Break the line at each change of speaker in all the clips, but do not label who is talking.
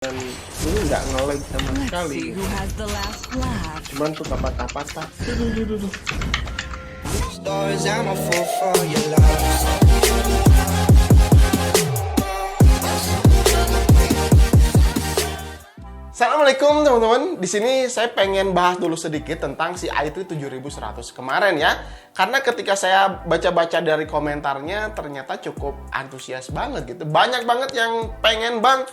Dan ini nggak nge-lag sama
Let's
sekali.
see who has the last laugh.
Cuman suka patah-patah.
Stories, I'm a fool for your love.
Assalamualaikum teman-teman. Di sini saya pengen bahas dulu sedikit tentang si i3 7100 kemarin ya. Karena ketika saya baca-baca dari komentarnya ternyata cukup antusias banget gitu. Banyak banget yang pengen bang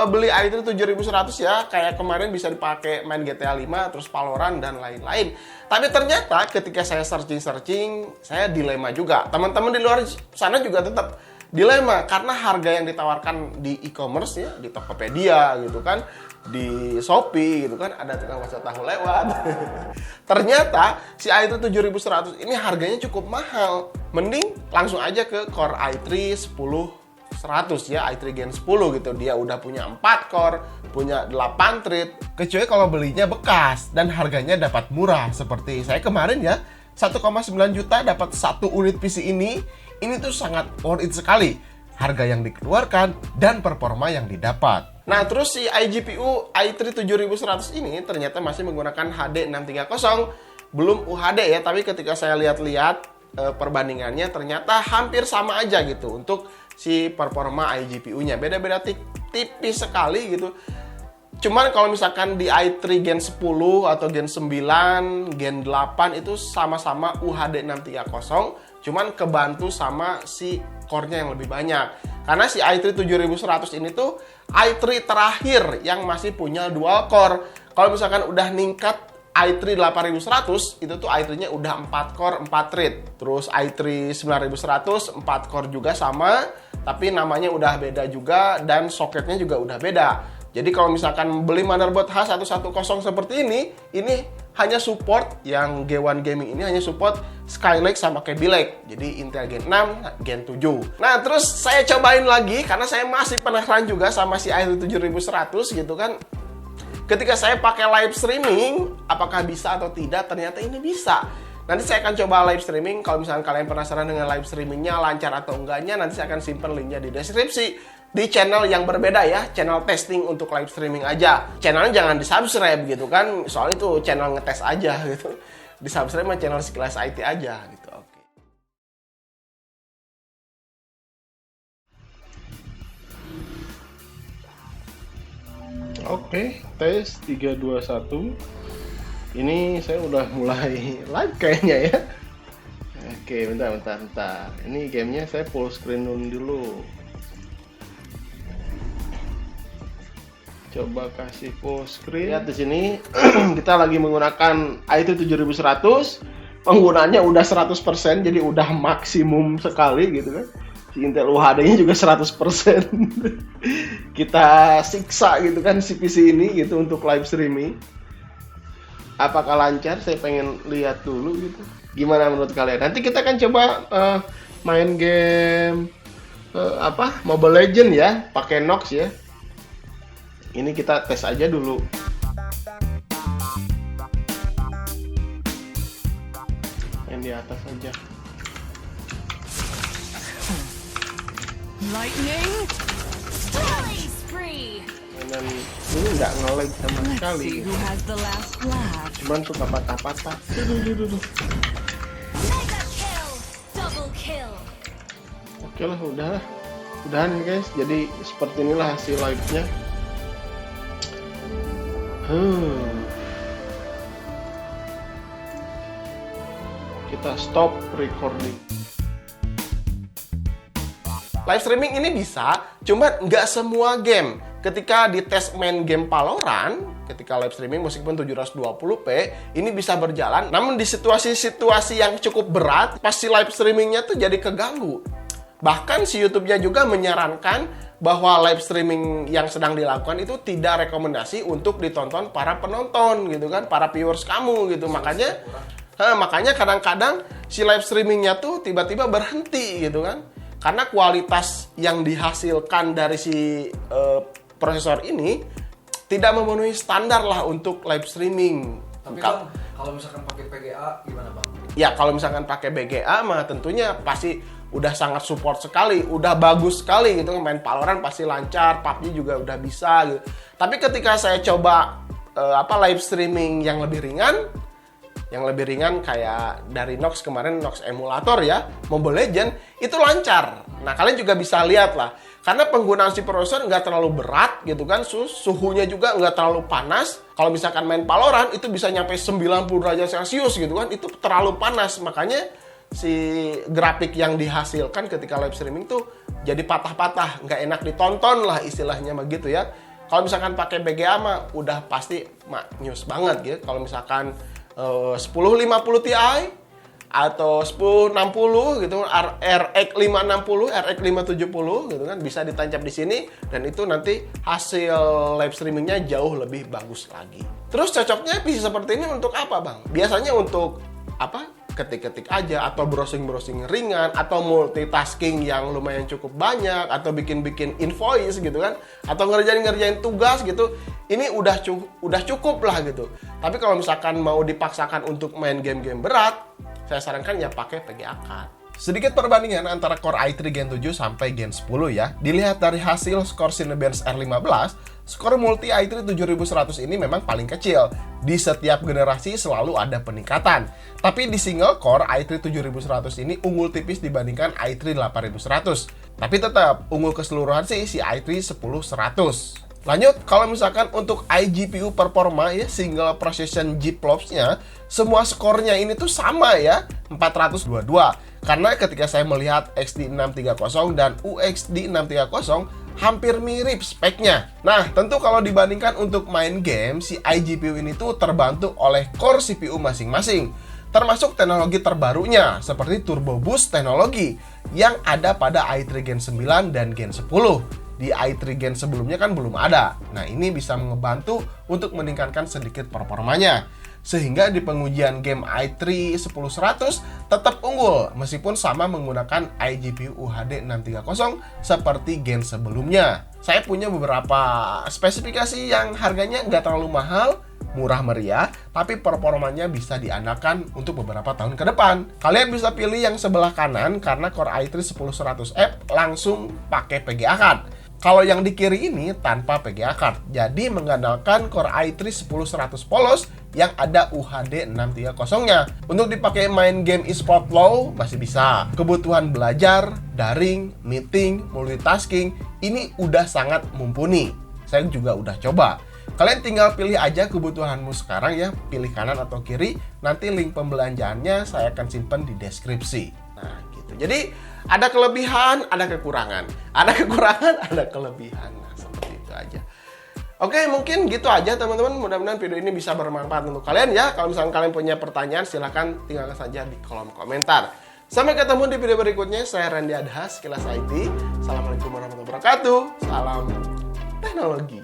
beli i3 7100 ya. Kayak kemarin bisa dipakai main GTA 5, terus Valorant dan lain-lain. Tapi ternyata ketika saya searching, saya dilema juga. Teman-teman di luar sana juga tetap dilema karena harga yang ditawarkan di e-commerce ya, di Tokopedia gitu kan, di Shopee gitu kan, ada tukang bakso tahu lewat. Ternyata si i3 7100 ini harganya cukup mahal. Mending langsung aja ke Core i3 10100 ya, i3 Gen 10 gitu. Dia udah punya 4 core, punya 8 thread. Kecuali kalau belinya bekas dan harganya dapat murah seperti saya kemarin ya. 1,9 juta dapat satu unit PC ini tuh sangat worth it sekali. Harga yang dikeluarkan dan performa yang didapat. Nah, terus si iGPU i3 7100 ini ternyata masih menggunakan HD 630, belum UHD ya, tapi ketika saya lihat-lihat perbandingannya ternyata hampir sama aja gitu untuk si performa iGPU-nya. Beda-beda tipis sekali gitu. Cuman kalau misalkan di i3 Gen 10 atau Gen 9, Gen 8 itu sama-sama UHD 630, cuman kebantu sama si core-nya yang lebih banyak. Karena si i3 7100 ini tuh i3 terakhir yang masih punya dual core. Kalau misalkan udah ningkat i3 8100, itu tuh i3-nya udah 4 core, 4 thread. Terus i3 9100, 4 core juga sama, tapi namanya udah beda juga dan soketnya juga udah beda. Jadi kalau misalkan beli motherboard H110 seperti ini hanya support yang G1 Gaming ini hanya support Skylake sama Kaby Lake. Jadi Intel Gen 6, Gen 7. Nah, terus saya cobain lagi karena saya masih penasaran juga sama si i3 7100 gitu kan. Ketika saya pakai live streaming, apakah bisa atau tidak? Ternyata ini bisa. Nanti saya akan coba live streaming. Kalau misalkan kalian penasaran dengan live streamingnya lancar atau enggaknya, nanti saya akan simpan linknya di deskripsi. Di channel yang berbeda ya, channel testing untuk live streaming aja. Channelnya jangan di-subscribe gitu kan, soalnya itu channel ngetes aja gitu. Di-subscribe mah channel sekilas IT aja gitu. Oke, tes 3, 2, 1. Ini saya udah mulai live kayaknya ya. Oke, bentar. Ini gamenya saya full screen dulu. Coba kasih full screen. Lihat di sini kita lagi menggunakan i3 7100. Penggunaannya udah 100%, jadi udah maksimum sekali gitu kan. Si Intel UHD-nya juga 100%. Kita siksa gitu kan si PC ini gitu untuk live streaming. Apakah lancar? Saya pengen lihat dulu gitu. Gimana menurut kalian? Nanti kita akan coba main game Mobile Legends ya, pakai Nox ya. Ini kita tes aja dulu. Yang di atas aja.
Lightning. Killing spree.
Dan ini nggak nge-lag sama
Let's
sekali.
see who has the last laugh.
Cuman suka patah-patah.
Mega kill! Double kill!
Oke lah, udahan guys. Jadi seperti inilah hasil live-nya. Kita stop recording. Live streaming ini bisa, cuma nggak semua game. Ketika dites main game Valorant, ketika live streaming meskipun 720p, ini bisa berjalan. Namun di situasi-situasi yang cukup berat, pasti live streamingnya tuh jadi keganggu. Bahkan si YouTube-nya juga menyarankan bahwa live streaming yang sedang dilakukan itu tidak rekomendasi untuk ditonton para penonton gitu kan, para viewers kamu gitu. Makanya kadang-kadang si live streamingnya tuh tiba-tiba berhenti gitu kan. Karena kualitas yang dihasilkan dari si prosesor ini tidak memenuhi standar lah untuk live streaming.
Tapi Bang, kalau misalkan pakai PGA gimana Bang?
Ya kalau misalkan pakai BGA mah tentunya pasti udah sangat support sekali, udah bagus sekali gitu. Main Valorant pasti lancar, PUBG juga udah bisa gitu. Tapi ketika saya coba live streaming yang lebih ringan kayak dari Nox kemarin, Nox Emulator ya, Mobile Legends, itu lancar. Nah, kalian juga bisa lihat lah. Karena penggunaan si processor nggak terlalu berat gitu kan, suhunya juga nggak terlalu panas. Kalau misalkan main Valorant itu bisa nyampe 90 derajat Celcius gitu kan, itu terlalu panas. Makanya si grafik yang dihasilkan ketika live streaming tuh jadi patah-patah, nggak enak ditonton lah istilahnya begitu ya. Kalau misalkan pakai VGA mah udah pasti maknyus banget gitu. Kalau misalkan 1050 Ti atau 1060 gitu, RX 560, RX 570 gitu kan, bisa ditancap di sini dan itu nanti hasil live streamingnya jauh lebih bagus lagi. Terus cocoknya PC seperti ini untuk apa, Bang? Biasanya untuk apa? Ketik-ketik aja, atau browsing-browsing ringan, atau multitasking yang lumayan cukup banyak, atau bikin-bikin invoice gitu kan, atau ngerjain tugas gitu. Ini udah cukup lah gitu. Tapi kalau misalkan mau dipaksakan untuk main game-game berat, saya sarankan ya pakai VGA card. Sedikit perbandingan antara Core i3 Gen 7 sampai Gen 10 ya. Dilihat dari hasil skor Cinebench R15, skor multi i3 7100 ini memang paling kecil. Di setiap generasi selalu ada peningkatan. Tapi di single core i3 7100 ini unggul tipis dibandingkan i3 8100. Tapi tetap unggul keseluruhan sih si i3 10100. Lanjut, kalau misalkan untuk iGPU performa ya, single precision GPLOPS-nya, semua skornya ini tuh sama ya, 422. Karena ketika saya melihat XD 630 dan UXD 630 hampir mirip speknya. Nah, tentu kalau dibandingkan untuk main game, si iGPU ini tuh terbantu oleh core CPU masing-masing. Termasuk teknologi terbarunya, seperti Turbo Boost teknologi yang ada pada i3 Gen 9 dan Gen 10. Di i3 Gen sebelumnya kan belum ada. Nah, ini bisa membantu untuk meningkatkan sedikit performanya. Sehingga di pengujian game i3 10100 tetap unggul meskipun sama menggunakan iGPU UHD 630 seperti Gen sebelumnya. Saya punya beberapa spesifikasi yang harganya nggak terlalu mahal, murah meriah, tapi performanya bisa diandalkan untuk beberapa tahun ke depan. Kalian bisa pilih yang sebelah kanan karena Core i3 10100F langsung pakai VGA card. Kalau yang di kiri ini tanpa VGA card, jadi mengandalkan Core i3 10100 polos yang ada UHD 630-nya. Untuk dipakai main game e-sport low masih bisa. Kebutuhan belajar, daring, meeting, multitasking, ini udah sangat mumpuni. Saya juga udah coba. Kalian tinggal pilih aja kebutuhanmu sekarang ya, pilih kanan atau kiri. Nanti link pembelanjaannya saya akan simpan di deskripsi. Nah, gitu. Jadi ada kelebihan, ada kekurangan. Ada kekurangan, ada kelebihan. Nah, seperti itu aja. Oke, mungkin gitu aja teman-teman. Mudah-mudahan video ini bisa bermanfaat untuk kalian ya. Kalau misalnya kalian punya pertanyaan, silahkan tinggalkan saja di kolom komentar. Sampai ketemu di video berikutnya. Saya Randy Adhas, Sekilas IT. Assalamualaikum warahmatullahi wabarakatuh. Salam teknologi.